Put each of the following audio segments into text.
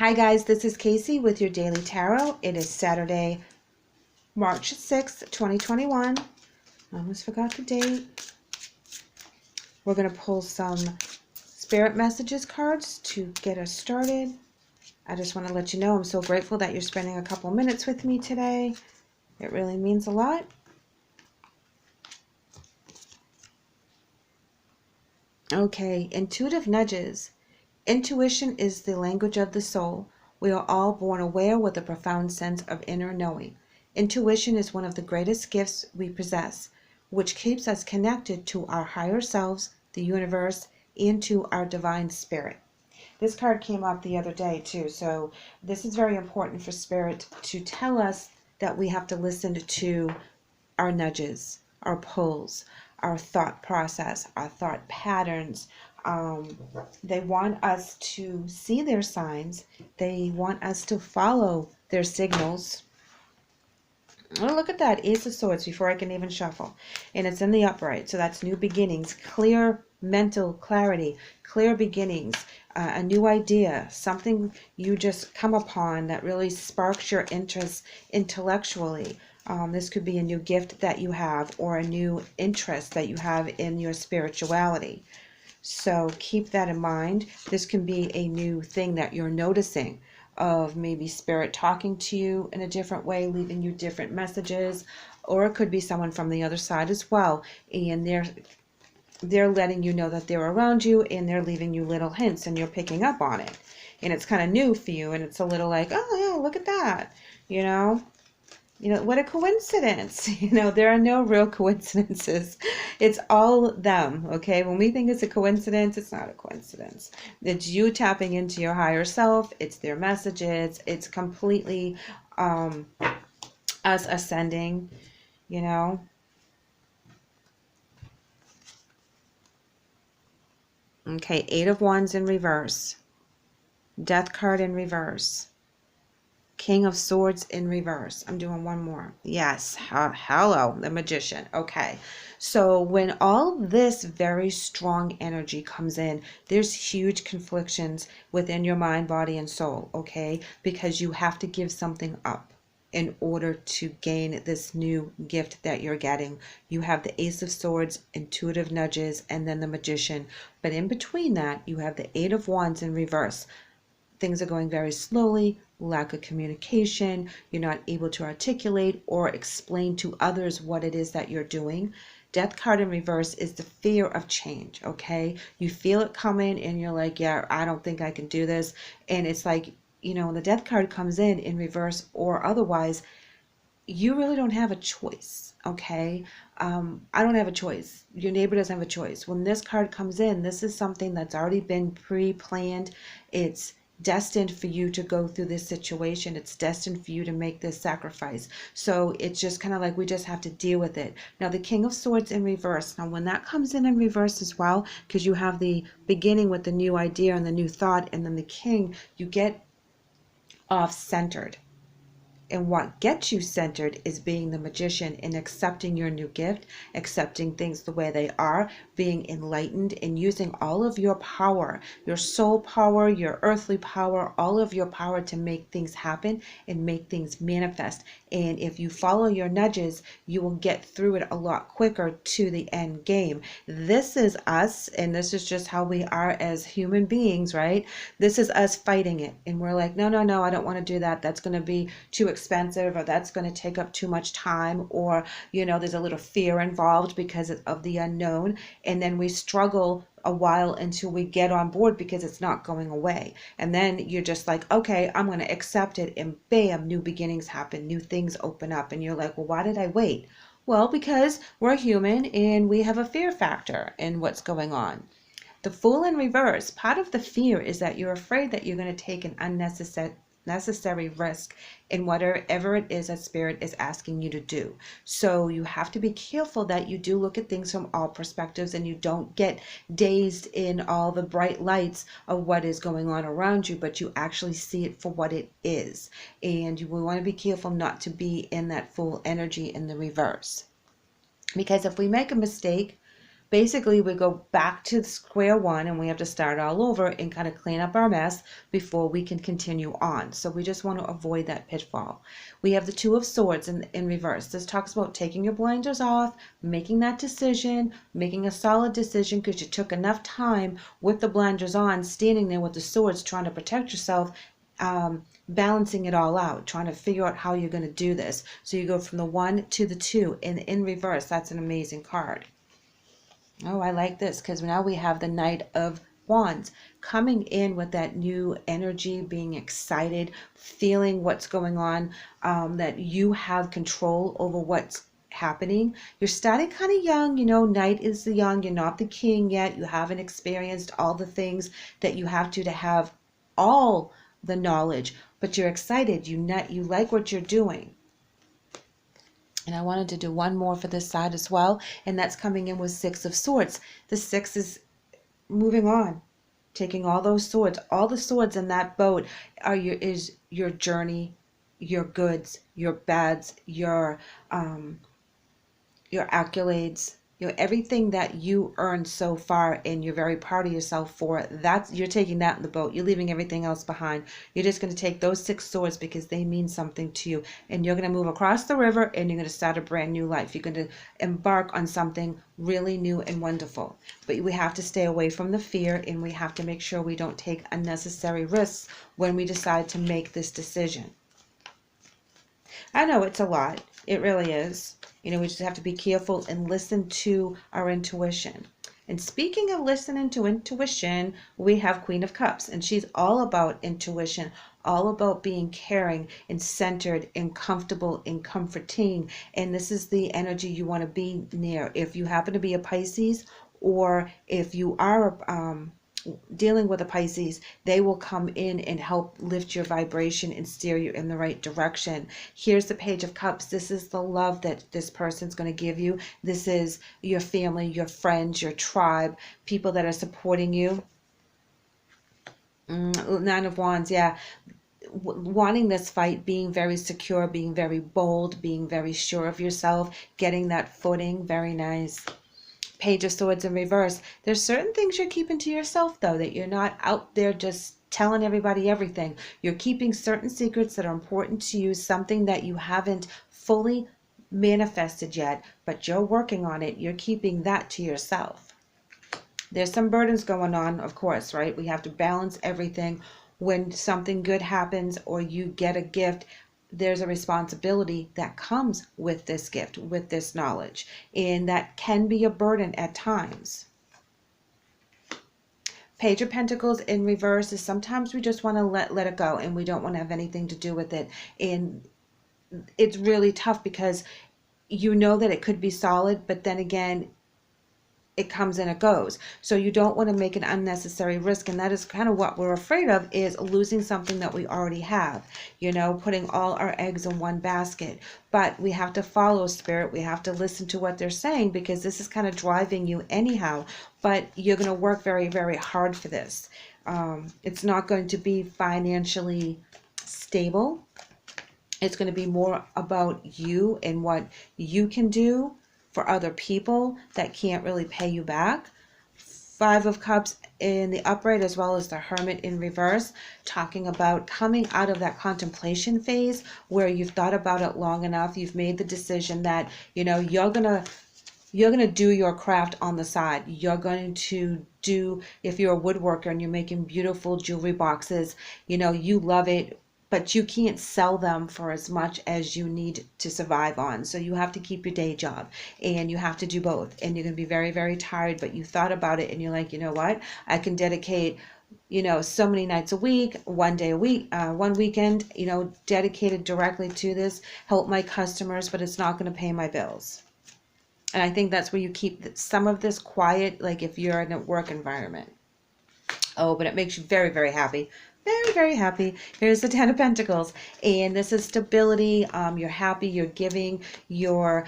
Hi guys, this is Kacee with your Daily Tarot. It is Saturday, March 6th, 2021. I almost forgot the date. We're going to pull some Spirit Messages cards to get us started. I just want to let you know I'm so grateful that you're spending a couple minutes with me today. It really means a lot. Okay, intuitive nudges. Intuition is the language of the soul. We are all born aware with a profound sense of inner knowing. Intuition is one of the greatest gifts we possess, which keeps us connected to our higher selves, the universe, and to our divine spirit. This card came up the other day too, so this is very important for Spirit to tell us that we have to listen to our nudges, our pulls, our thought process, our thought patterns. They want us to see their signs. They want us to follow their signals. Oh, look at that, Ace of Swords before I can even shuffle. And it's in the upright, so that's new beginnings, clear mental clarity, clear beginnings, a new idea, something you just come upon that really sparks your interest intellectually. This could be a new gift that you have or a new interest that you have in your spirituality. So keep that in mind. This can be a new thing that you're noticing of maybe Spirit talking to you in a different way, leaving you different messages, or it could be someone from the other side as well, and they're letting you know that they're around you, and they're leaving you little hints, and you're picking up on it. And it's kind of new for you, and it's a little like, oh yeah, look at that, you know, what a coincidence. There are no real coincidences. It's all them, okay? When we think it's a coincidence, it's not a coincidence. It's you tapping into your higher self. It's their messages. It's completely us ascending, Okay, Eight of Wands in reverse. Death card in reverse. King of Swords in reverse. I'm doing one more. Yes. Hello, the Magician. Okay. So when all this very strong energy comes in, there's huge conflictions within your mind, body, and soul, okay? Because you have to give something up in order to gain this new gift that you're getting. You have the Ace of Swords, intuitive nudges, and then the Magician. But in between that, you have the Eight of Wands in reverse. Things are going very slowly, lack of communication, you're not able to articulate or explain to others what it is that you're doing. Death card in reverse is the fear of change, okay? You feel it coming and you're like, yeah, I don't think I can do this. And it's like, when the Death card comes in reverse or otherwise, you really don't have a choice, okay? I don't have a choice. Your neighbor doesn't have a choice. When this card comes in, this is something that's already been pre-planned. It's destined for you to go through this situation. It's destined for you to make this sacrifice. So it's just kind of like we just have to deal with it. Now the King of Swords in reverse. Now when that comes in reverse as well, because you have the beginning with the new idea and the new thought, and then the King, you get off-centered. And what gets you centered is being the Magician and accepting your new gift, accepting things the way they are, being enlightened, and using all of your power, your soul power, your earthly power, all of your power to make things happen and make things manifest. And if you follow your nudges, you will get through it a lot quicker to the end game. This is us, and this is just how we are as human beings, right? This is us fighting it. And we're like, no, I don't want to do that. That's going to be too expensive, or that's going to take up too much time, or there's a little fear involved because of the unknown, and then we struggle a while until we get on board because it's not going away. And then you're just like, okay, I'm going to accept it, and bam, new beginnings happen, new things open up, and you're like, well, why did I wait? Well, because we're human and we have a fear factor in what's going on. The Fool in reverse, part of the fear is that you're afraid that you're going to take an unnecessary risk in whatever it is that Spirit is asking you to do. So you have to be careful that you do look at things from all perspectives, and you don't get dazed in all the bright lights of what is going on around you, but you actually see it for what it is. And we want to be careful not to be in that Fool energy in the reverse. Because if we make a mistake, basically we go back to square one and we have to start all over and kind of clean up our mess before we can continue on. So we just want to avoid that pitfall. We have the Two of Swords in reverse. This talks about taking your blinders off, making that decision, making a solid decision because you took enough time with the blinders on, standing there with the swords trying to protect yourself, balancing it all out, trying to figure out how you're going to do this. So you go from the 1 to the 2 in reverse. That's an amazing card. Oh, I like this because now we have the Knight of Wands coming in with that new energy, being excited, feeling what's going on, that you have control over what's happening. You're starting kind of young, you know, Knight is the young, you're not the king yet, you haven't experienced all the things that you have to have all the knowledge, but you're excited, you like what you're doing. And I wanted to do one more for this side as well, and that's coming in with Six of Swords. The 6 is moving on, taking all those swords, all the swords in that boat is your journey, your goods, your bads, your accolades, everything that you earned so far and you're very proud of yourself for. You're taking that in the boat. You're leaving everything else behind. You're just going to take those 6 swords because they mean something to you, and you're going to move across the river and you're going to start a brand new life. You're going to embark on something really new and wonderful. But we have to stay away from the fear, and we have to make sure we don't take unnecessary risks when we decide to make this decision. I know it's a lot. It really is. You know, we just have to be careful and listen to our intuition. And speaking of listening to intuition, we have Queen of Cups, and she's all about intuition, all about being caring and centered and comfortable and comforting. And this is the energy you want to be near. If you happen to be a Pisces, or if you are dealing with a Pisces, they will come in and help lift your vibration and steer you in the right direction. Here's the Page of Cups. This is the love that this person's going to give you. This is your family, your friends, your tribe, people that are supporting you. 9 of Wands, yeah. Wanting this fight, being very secure, being very bold, being very sure of yourself, getting that footing. Very nice. Page of Swords in reverse. There's certain things you're keeping to yourself, though, that you're not out there just telling everybody everything. You're keeping certain secrets that are important to you, something that you haven't fully manifested yet, but you're working on it. You're keeping that to yourself. There's some burdens going on, of course, right? We have to balance everything. When something good happens or you get a gift, there's a responsibility that comes with this gift, with this knowledge, and that can be a burden at times. Page of Pentacles in reverse is sometimes we just want to let it go, and we don't want to have anything to do with it. And it's really tough because you know that it could be solid, but then again, it comes and it goes. So you don't want to make an unnecessary risk, and that is kind of what we're afraid of, is losing something that we already have, you know, putting all our eggs in one basket. But we have to follow Spirit. We have to listen to what they're saying, because this is kind of driving you anyhow, but you're going to work very, very hard for this. It's not going to be financially stable. It's going to be more about you and what you can do for other people that can't really pay you back. 5 of Cups in the upright, as well as the Hermit in reverse, talking about coming out of that contemplation phase where you've thought about it long enough. You've made the decision that, you know, you're gonna do your craft on the side. You're going to do, if you're a woodworker and you're making beautiful jewelry boxes, you know, you love it, but you can't sell them for as much as you need to survive on. So you have to keep your day job, and you have to do both. And you're going to be very, very tired, but you thought about it and you're like, you know what? I can dedicate, you know, so many nights a week, one day a week, one weekend, you know, dedicated directly to this, help my customers, but it's not going to pay my bills. And I think that's where you keep some of this quiet, like if you're in a work environment. Oh, but it makes you very, very happy. Very, very happy. Here's the 10 of Pentacles, and this is stability. You're happy, you're giving, your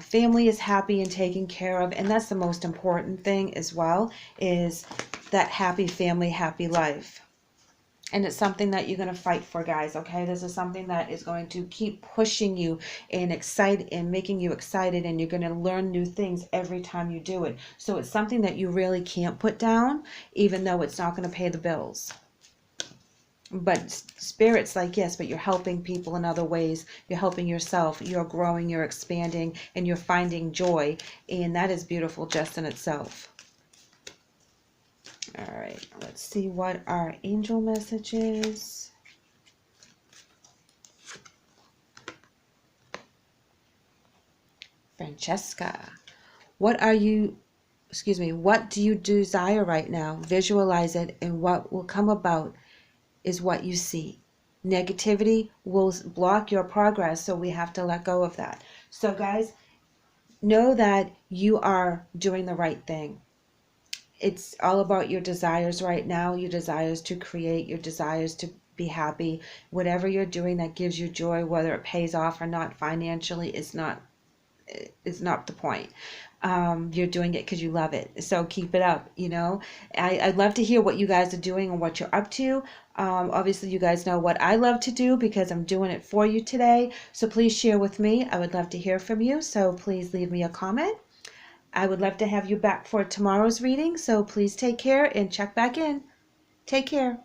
family is happy and taken care of, and that's the most important thing as well, is that happy family, happy life. And it's something that you're going to fight for, guys, okay? This is something that is going to keep pushing you and making you excited, and you're going to learn new things every time you do it. So it's something that you really can't put down, even though it's not going to pay the bills. But Spirit's like, yes, but you're helping people in other ways. You're helping yourself. You're growing, you're expanding, and you're finding joy. And that is beautiful just in itself. All right, let's see what our angel message is. Francesca, what do you desire right now? Visualize it, and what will come about is what you see. Negativity will block your progress, so we have to let go of that. So guys, know that you are doing the right thing. It's all about your desires right now, your desires to create, your desires to be happy. Whatever you're doing that gives you joy, whether it pays off or not financially, is not the point. You're doing it because you love it. So keep it up, you know. I'd love to hear what you guys are doing and what you're up to. Obviously, you guys know what I love to do because I'm doing it for you today. So please share with me. I would love to hear from you. So please leave me a comment. I would love to have you back for tomorrow's reading. So please take care and check back in. Take care.